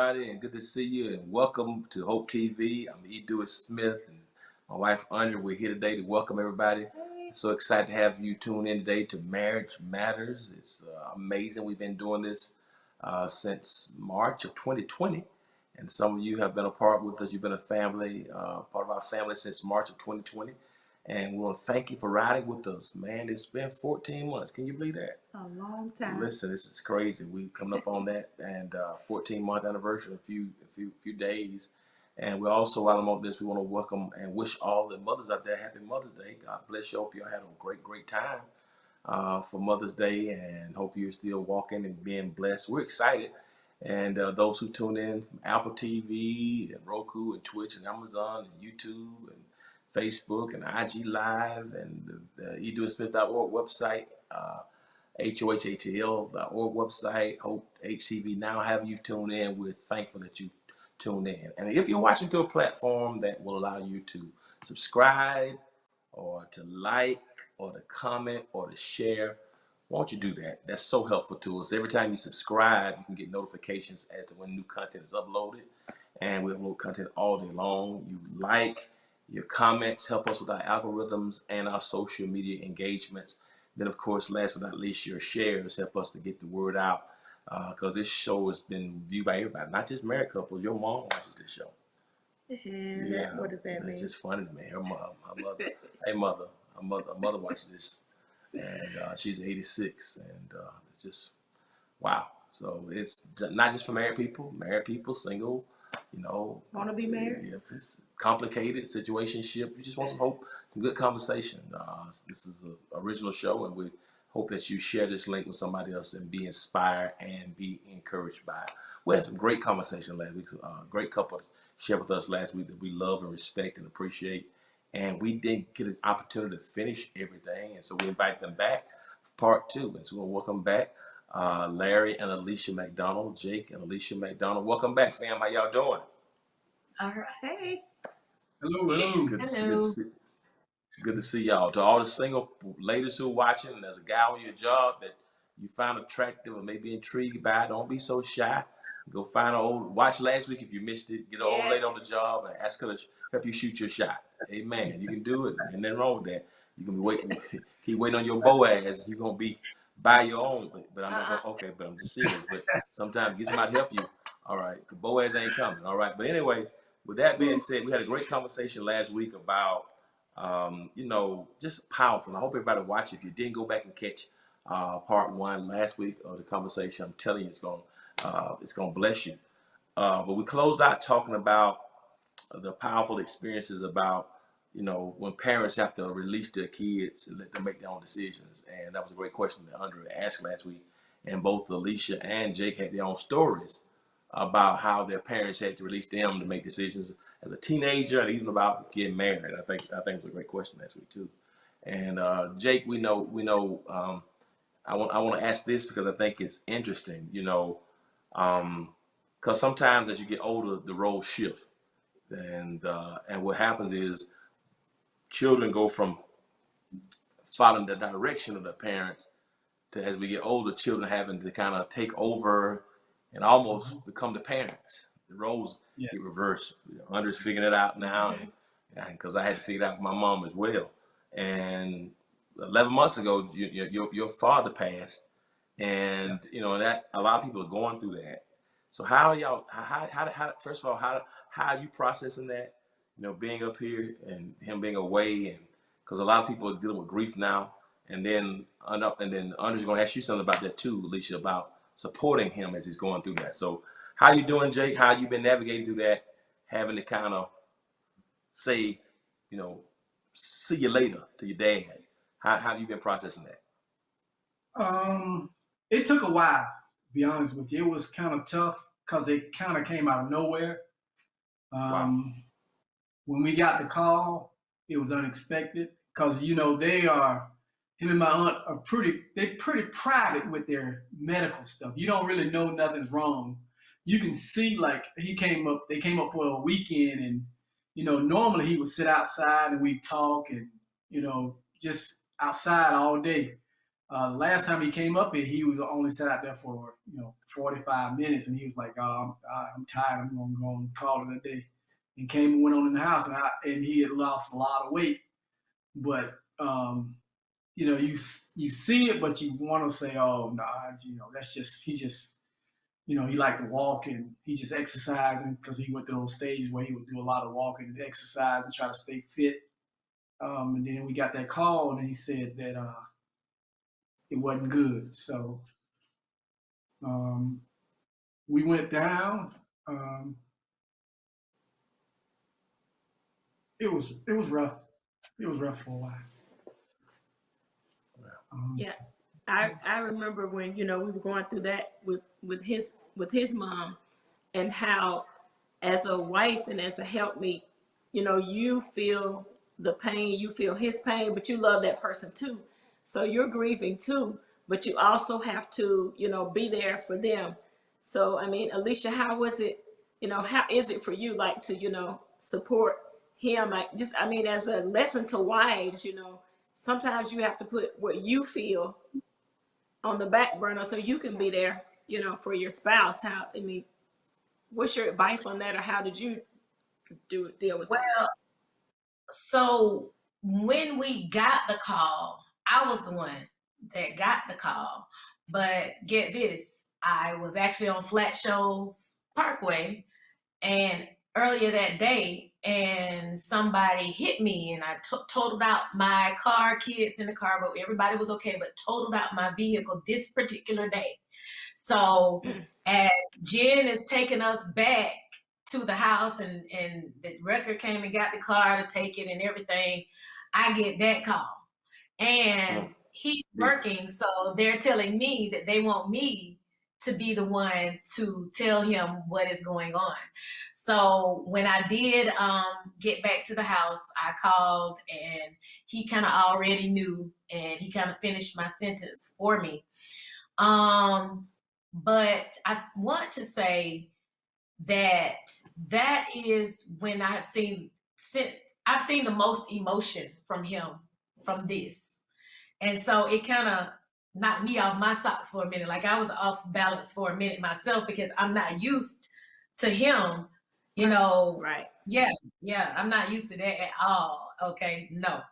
everybody, and good to see you. And welcome to Hope TV. I'm E. Dewey Smith, and my wife Andrea. We're here today to welcome everybody. So excited to have you tune in today to Marriage Matters. It's amazing. We've been doing this since March of 2020, and some of you have been a part with us. You've been a family, part of our family since March of 2020. And we want to thank you for riding with us, man. It's been 14 months. Can you believe that? A long time. Listen, this is crazy. We coming up on that, and 14-month anniversary in a few days. And we also, while I'm on this, we want to welcome and wish all the mothers out there happy Mother's Day. God bless you. Hope you had a great time for Mother's Day, and hope you're still walking and being blessed. We're excited. And those who tune in from Apple TV and Roku and Twitch and Amazon and YouTube and Facebook and IG Live and the edewsmith.org website, HOHATL.org website, Hope HTV now have you tune in. We're thankful that you tuned in. And if you're watching through a platform that will allow you to subscribe or to like or to comment or to share, why don't you do that? That's so helpful to us. Every time you subscribe, you can get notifications as to when new content is uploaded. And we upload content all day long. You like, your comments help us with our algorithms and our social media engagements. Then, of course, last but not least, your shares help us to get the word out, because this show has been viewed by everybody, not just married couples. Your mom watches this show. Yeah. What does that mean? It's just funny to me. Her mother, hey mother, her mother watches this, and she's 86, and it's just wow. So it's not just for married people, single, Want to be married? if it's complicated situationship, you just want some hope, some good conversation. This is an original show, and we hope that you share this link with somebody else and be inspired and be encouraged by it. We had some great conversation last week. Great couples shared with us last week that we love and respect and appreciate. And we didn't get an opportunity to finish everything, and so we invite them back for part two. And so we'll welcome back Larry and Alicia McDonald, Jake and Alicia McDonald. Welcome back, fam. How y'all doing? All right. Hey. Hello. Good to see y'all. To all the single ladies who are watching, and there's a guy on your job that you found attractive or maybe intrigued by, don't be so shy. Go find watch last week if you missed it. Get an old lady on the job and ask her to help you shoot your shot. Amen. You can do it. Ain't nothing wrong with that. You can be keep waiting on your Boaz. You're going to be by your own. But I'm not okay, but I'm just serious. But sometimes get somebody to help you. All right. Because Boaz ain't coming. All right. But anyway, with that being said, we had a great conversation last week about just powerful. And I hope everybody watch it. If you didn't go back and catch part one last week of the conversation, I'm telling you, it's gonna bless you. But we closed out talking about the powerful experiences about when parents have to release their kids and let them make their own decisions. And that was a great question that Andrea asked last week. And both Alicia and Jake had their own stories about how their parents had to release them to make decisions as a teenager, and even about getting married. I think it was a great question last week too. And Jake, we know. I want to ask this because I think it's interesting. Because sometimes as you get older, the roles shift, and what happens is children go from following the direction of their parents to, as we get older, children having to kind of take over and almost become the parents. The roles get reversed. Andre's figuring it out now, and because I had to figure it out with my mom as well. And 11 months ago, your father passed, and that a lot of people are going through that. So how y'all? How first of all, how are you processing that? Being up here and him being away, and because a lot of people are dealing with grief now. And then Andre's going to ask you something about that too, Alicia, about supporting him as he's going through that. So how you doing, Jake? How you been navigating through that, having to kind of say, see you later to your dad? How have you been processing that? It took a while, to be honest with you. It was kind of tough because it kind of came out of nowhere. Wow. When we got the call, it was unexpected because him and my aunt are pretty private with their medical stuff. You don't really know nothing's wrong. You can see they came up for a weekend, and normally he would sit outside and we'd talk and just outside all day. Last time he came up here, he was only sat out there for 45 minutes, and he was like, "Oh, I'm tired. I'm gonna go and call it a day." And came and went on in the house, and he had lost a lot of weight. But you see it, but you want to say, "Oh, nah, that's just he just." He liked to walk and he just exercising because he went through those stages where he would do a lot of walking and exercise and try to stay fit. And then we got that call and he said that it wasn't good. So we went down. It was rough. It was rough for a while. Yeah. I remember when, we were going through that with his mom, and how as a wife and as a helpmeet, you feel the pain, you feel his pain, but you love that person too. So you're grieving too, but you also have to, be there for them. So, I mean, Alicia, how was it, how is it for you, like, to, support him? I mean, as a lesson to wives, sometimes you have to put what you feel on the back burner so you can be there, for your spouse. What's your advice on that, or how did you deal with that? Well, so when we got the call, I was the one that got the call. But get this, I was actually on Flat Shoals Parkway, and earlier that day, and somebody hit me, and I totaled out my car, kids in the car, but everybody was okay, but totaled out my vehicle this particular day. So as Jen is taking us back to the house, and the record came and got the car to take it and everything, I get that call. And he's working, so they're telling me that they want me to be the one to tell him what is going on. So when I did get back to the house, I called, and he kind of already knew, and he kind of finished my sentence for me. But I want to say that is when I've seen the most emotion from him from this. And so it kind of knocked me off my socks for a minute. Like, I was off balance for a minute myself, because I'm not used to him, Right. Yeah, I'm not used to that at all. Okay, no.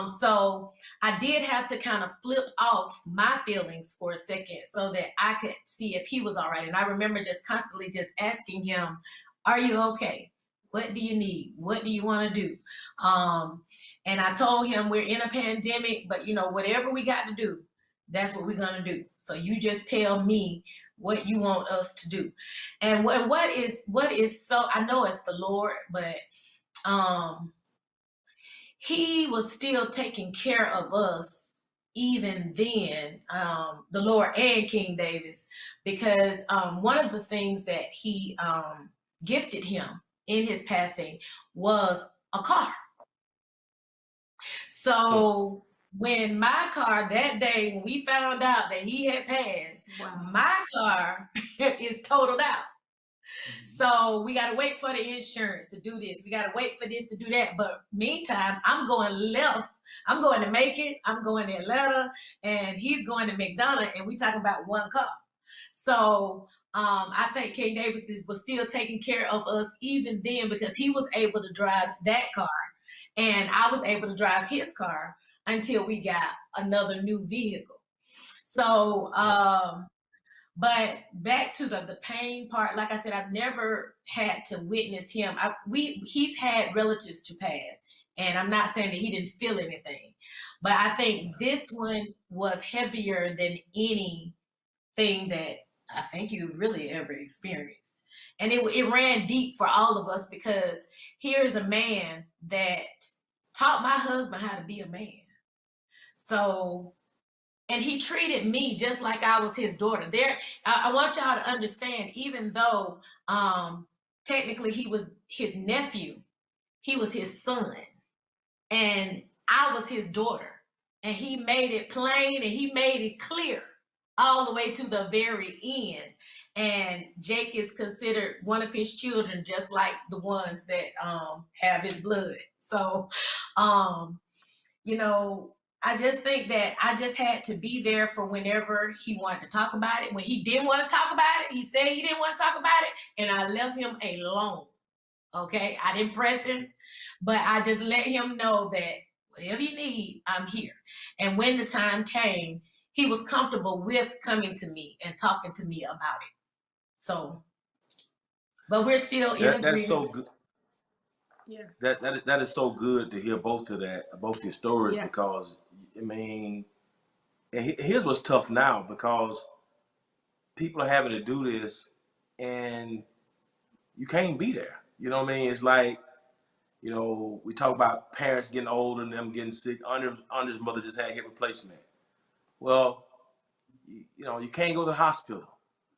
So I did have to kind of flip off my feelings for a second so that I could see if he was all right. And I remember just constantly just asking him, "Are you okay? What do you need? What do you want to do?" And I told him, we're in a pandemic, but whatever we got to do, that's what we're gonna do. So you just tell me what you want us to do. And what is so, I know it's the Lord, but he was still taking care of us even then, the Lord and King Davis, because one of the things that he gifted him in his passing was a car. So when my car, that day when we found out that he had passed, my car is totaled out. So we got to wait for the insurance to do this. We got to wait for this to do that. But meantime, I'm going left. I'm going to Macon. I'm going to Atlanta, and he's going to McDonough, and we talking about one car. So I think King Davis was still taking care of us even then, because he was able to drive that car, and I was able to drive his car until we got another new vehicle. So, but back to the pain part, like I said, I've never had to witness him. He's had relatives to pass, and I'm not saying that he didn't feel anything, but I think this one was heavier than anything that I think you really ever experienced. And it ran deep for all of us, because here's a man that taught my husband how to be a man. So, and he treated me just like I was his daughter. I want y'all to understand, even though technically he was his nephew, he was his son, and I was his daughter. And he made it plain, and he made it clear all the way to the very end. And Jake is considered one of his children, just like the ones that have his blood. So, I just think that I just had to be there for whenever he wanted to talk about it. When he didn't want to talk about it, he said he didn't want to talk about it, and I left him alone. Okay, I didn't press him, but I just let him know that whatever you need, I'm here. And when the time came, he was comfortable with coming to me and talking to me about it. So, but we're still in agreement. That's so good. Yeah. That is so good to hear both your stories, Yeah. because I mean, and here's what's tough now, because people are having to do this and you can't be there. You know what I mean? It's like, you know, we talk about parents getting older and them getting sick. Andre's mother just had hip replacement. Well, you know, you can't go to the hospital.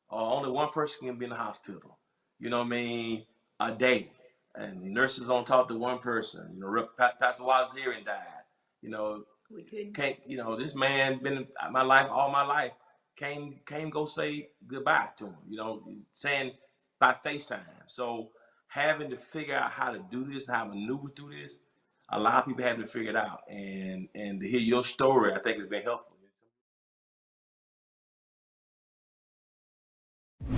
Only one person can be in the hospital. You know what I mean? A day. And nurses don't talk to one person. You know, Pastor Wallace hearing died. You know, We couldn't. can't. You know, this man been in my life all my life. Can't go say goodbye to him. You know, saying by FaceTime. So having to figure out how to do this, how to maneuver through this, a lot of people having to figure it out. And to hear your story, I think has been helpful.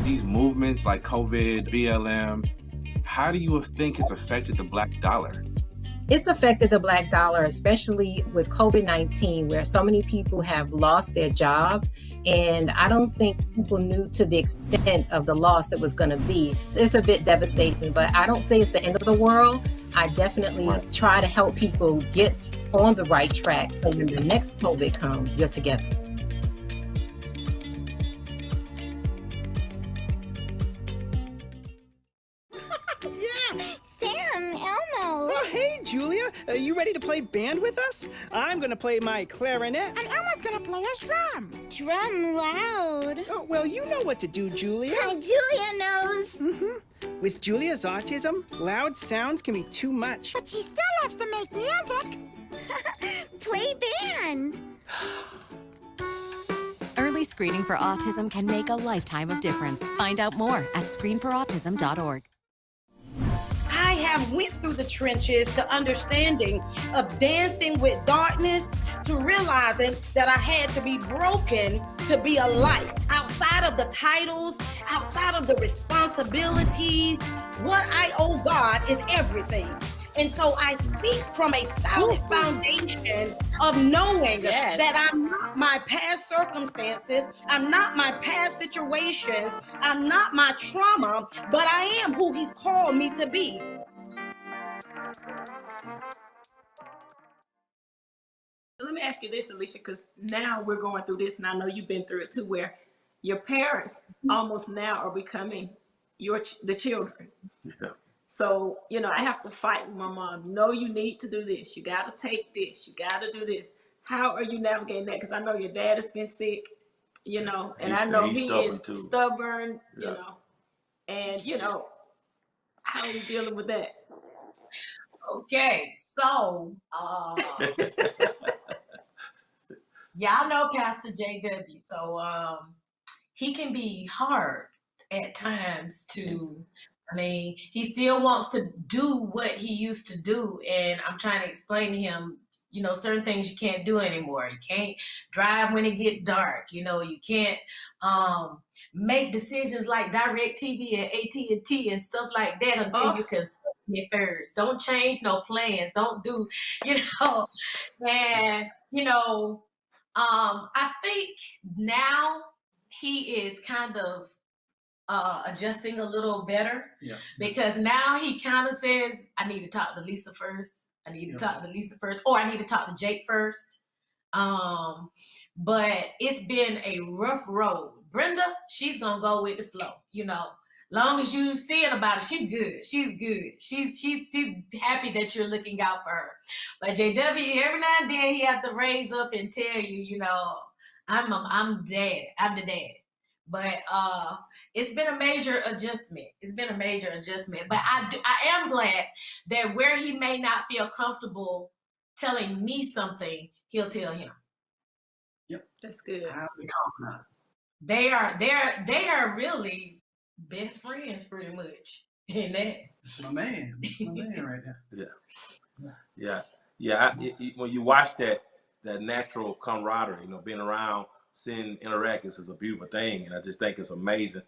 These movements like COVID, BLM, how do you think it's affected the Black dollar? It's affected the Black dollar, especially with COVID-19, where so many people have lost their jobs. And I don't think people knew to the extent of the loss that was going to be. It's a bit devastating, but I don't say it's the end of the world. I definitely try to help people get on the right track so when the next COVID comes, you're together. Oh, hey, Julia. Are you ready to play band with us? I'm going to play my clarinet. And Elmo's gonna play his drum. Drum loud. Oh, well, you know what to do, Julia. Julia knows. With Julia's autism, loud sounds can be too much. But she still loves to make music. Play band. Early screening for autism can make a lifetime of difference. Find out more at screenforautism.org. I have went through the trenches to understanding of dancing with darkness, to realizing that I had to be broken to be a light. Outside of the titles, outside of the responsibilities, what I owe God is everything. And so I speak from a solid foundation of knowing that I'm not my past circumstances, I'm not my past situations, I'm not my trauma, but I am who He's called me to be. Let me ask you this, Alicia, because now we're going through this, and I know you've been through it too, where your parents almost now are becoming the children. Yeah. So, you know, I have to fight with my mom. No, you need to do this. You got to take this. You got to do this. How are you navigating that? Because I know your dad has been sick, you know, and I know he is stubborn, you know, and, you know, how are you dealing with that? Okay, so y'all know Pastor JW, so he can be hard at times to, I mean, he still wants to do what he used to do, and I'm trying to explain to him, you know, certain things you can't do anymore. You can't drive when it get dark. You know, you can't make decisions like DirecTV and AT&T and stuff like that until you can it first. Don't change no plans. Don't do, you know, and, you know, I think now he is kind of adjusting a little better because now he kind of says, I need to talk to Lisa first. I need to talk to Lisa first, or I need to talk to Jake first. But it's been a rough road. Brenda, she's gonna go with the flow, you know. Long as you seeing about it, she's good. She's good. She's happy that you're looking out for her. But JW, every now and then he have to raise up and tell you, you know, I'm dad. I'm the dad. But it's been a major adjustment. It's been a major adjustment. But I am glad that where he may not feel comfortable telling me something, he'll tell him. Yep, that's good. They are really best friends, pretty much. In that. It's my man. It's my man right there. Yeah. When you watch that, that natural camaraderie. Being around, seeing interactions is a beautiful thing, and I just think it's amazing.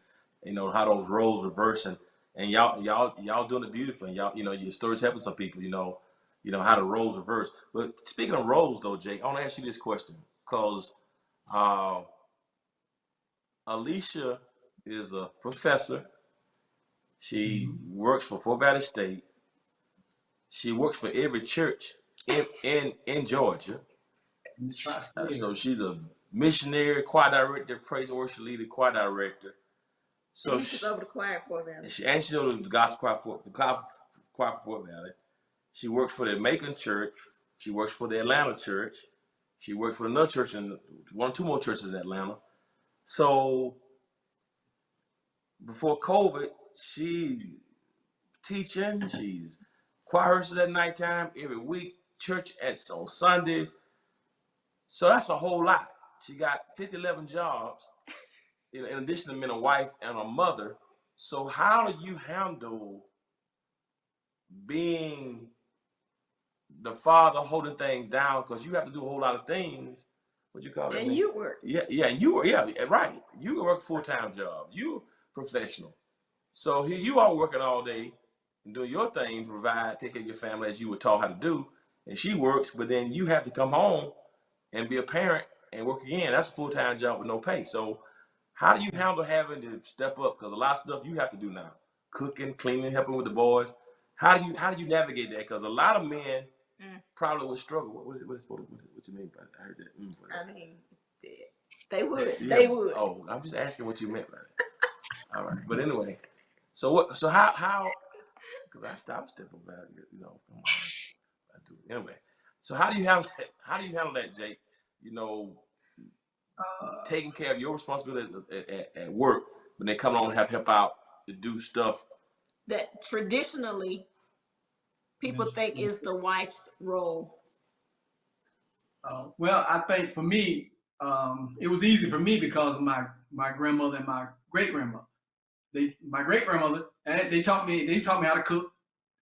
How those roles reversing, and y'all doing it beautifully. And y'all, your stories helping some people. How the roles reverse. But speaking of roles, though, Jake, I want to ask you this question because Alicia is a professor. She works for Fort Valley State. She works for every church in Georgia. So she's a missionary, choir director, praise and worship leader, choir director. So and she's over the choir for them. She's over the gospel choir for Fort Valley. She works for the Macon Church. She works for the Atlanta Church. She works for another church in one or two more churches in Atlanta. So before COVID, she's teaching. She's choir rehearsal at nighttime every week. Church on Sundays. So that's a whole lot. She got 11 jobs in addition to being a wife and a mother. So how do you handle being the father holding things down? Because you have to do a whole lot of things. What you call it? And you work. Yeah, and you were, right. You work a full-time job. You're professional. So here you are working all day and doing your thing, provide, take care of your family as you were taught how to do. And she works, but then you have to come home and be a parent and work again. That's a full-time job with no pay. So how do you handle having to step up? Because a lot of stuff you have to do now. Cooking, cleaning, helping with the boys. How do you navigate that? Because a lot of men probably would struggle. What you mean by that? I heard that. I mean, they would. Yeah. They would. Oh, I'm just asking what you meant by that. All right. But anyway, so how, because I stopped stepping back, come on. I do. Anyway, so how do you handle that, Jake? Taking care of your responsibility at work, but then coming on and help out to do stuff that traditionally people think is the wife's role. Well, I think for me, it was easy for me because of my grandmother and my great grandmother. My great grandmother, they taught me how to cook.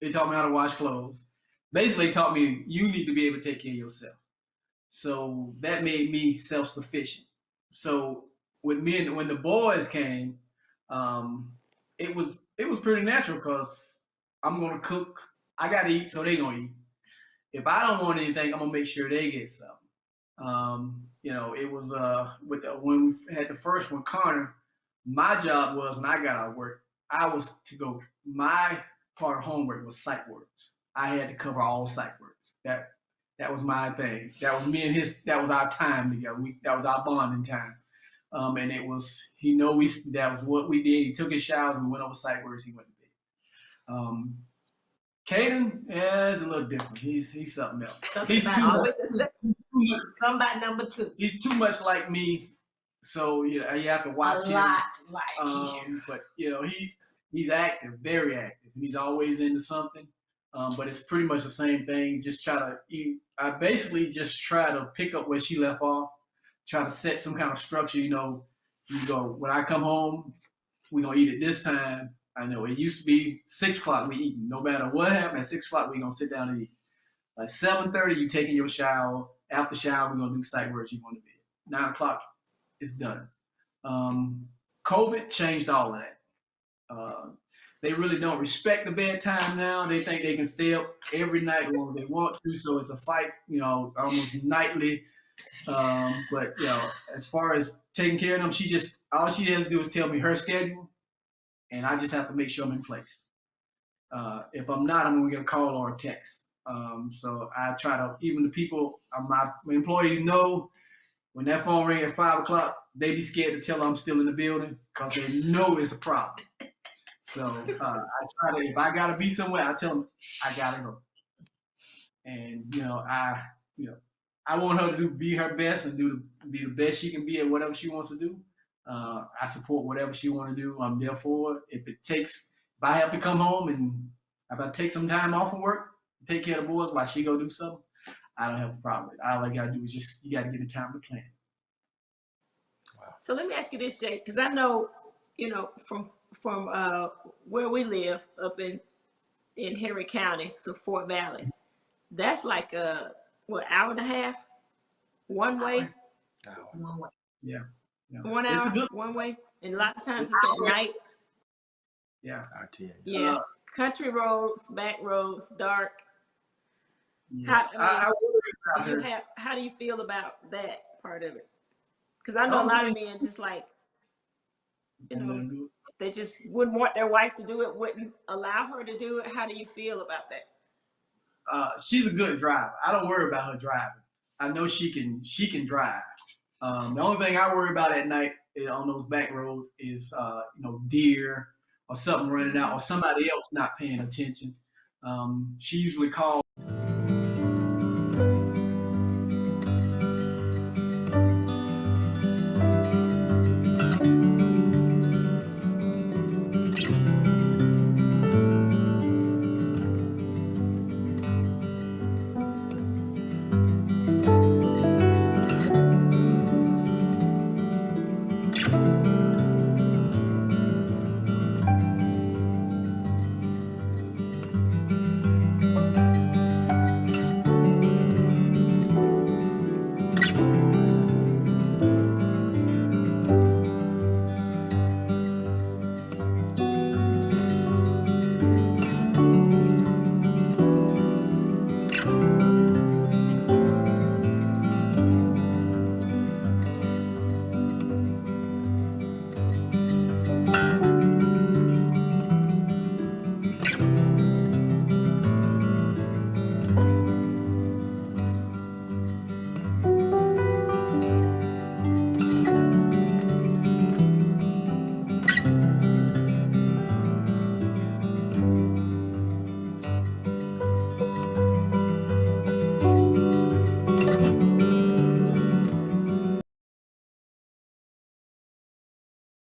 They taught me how to wash clothes. Basically, taught me you need to be able to take care of yourself. So that made me self-sufficient. So with me and when the boys came, it was pretty natural because I'm gonna cook. I gotta eat, so they gonna eat. If I don't want anything, I'm gonna make sure they get something. It was when we had the first one, Connor. My job was when I got out of work, I was to go. My part of homework was psych works. I had to cover all psych works. That was my thing. That was me and his. That was our time together. That was our bonding time. And it was. That was what we did. He took his showers. We went over psych works. He went to bed. Caden, is a little different. He's something else. He's too much. Somebody number two. He's too much like me. So you have to watch a him. Lot like you. But he's active, very active. He's always into something. But it's pretty much the same thing. I basically just try to pick up where she left off. Try to set some kind of structure. You go, when I come home, we're going to eat at this time. I know it used to be 6 o'clock we eating. No matter what happened, at 6 o'clock we're going to sit down and eat. Like 7:30, you taking your shower. After shower, we're going to do psych work. You going to bed. 9 o'clock, it's done. COVID changed all of that. They really don't respect the bedtime now. They think they can stay up every night as long as they want to. So it's a fight, almost nightly. But as far as taking care of them, all she has to do is tell me her schedule, and I just have to make sure I'm in place. If I'm not, I'm gonna get a call or a text. So I try to, even the people, my employees know when that phone ring at 5 o'clock, they be scared to tell them I'm still in the building because they know it's a problem. So I try to, if I gotta be somewhere, I tell them I gotta go. And I want her to be her best and be the best she can be at whatever she wants to do. I support whatever she want to do. I'm there for it. If I have to come home and if I take some time off from work, take care of the boys while she go do something, I don't have a problem with it. All I gotta do is you gotta give the time to plan. Wow. So let me ask you this, Jake, because I know, from where we live up in Henry County to Fort Valley, that's like hour and a half? one way, One way. Yeah. Yeah. 1 It's a hour, good. one way, and a lot of times it's at night. Yeah. R10. Yeah, country roads, back roads, dark. Yeah. How, I do you worry have? How do you feel about that part of it? Because I know a lot of men just like, you know, they just wouldn't want their wife to do it, wouldn't allow her to do it. How do you feel about that? she's a good driver. I don't worry about her driving. I know she can drive. The only thing I worry about at night on those back roads is deer or something running out or somebody else not paying attention. She usually calls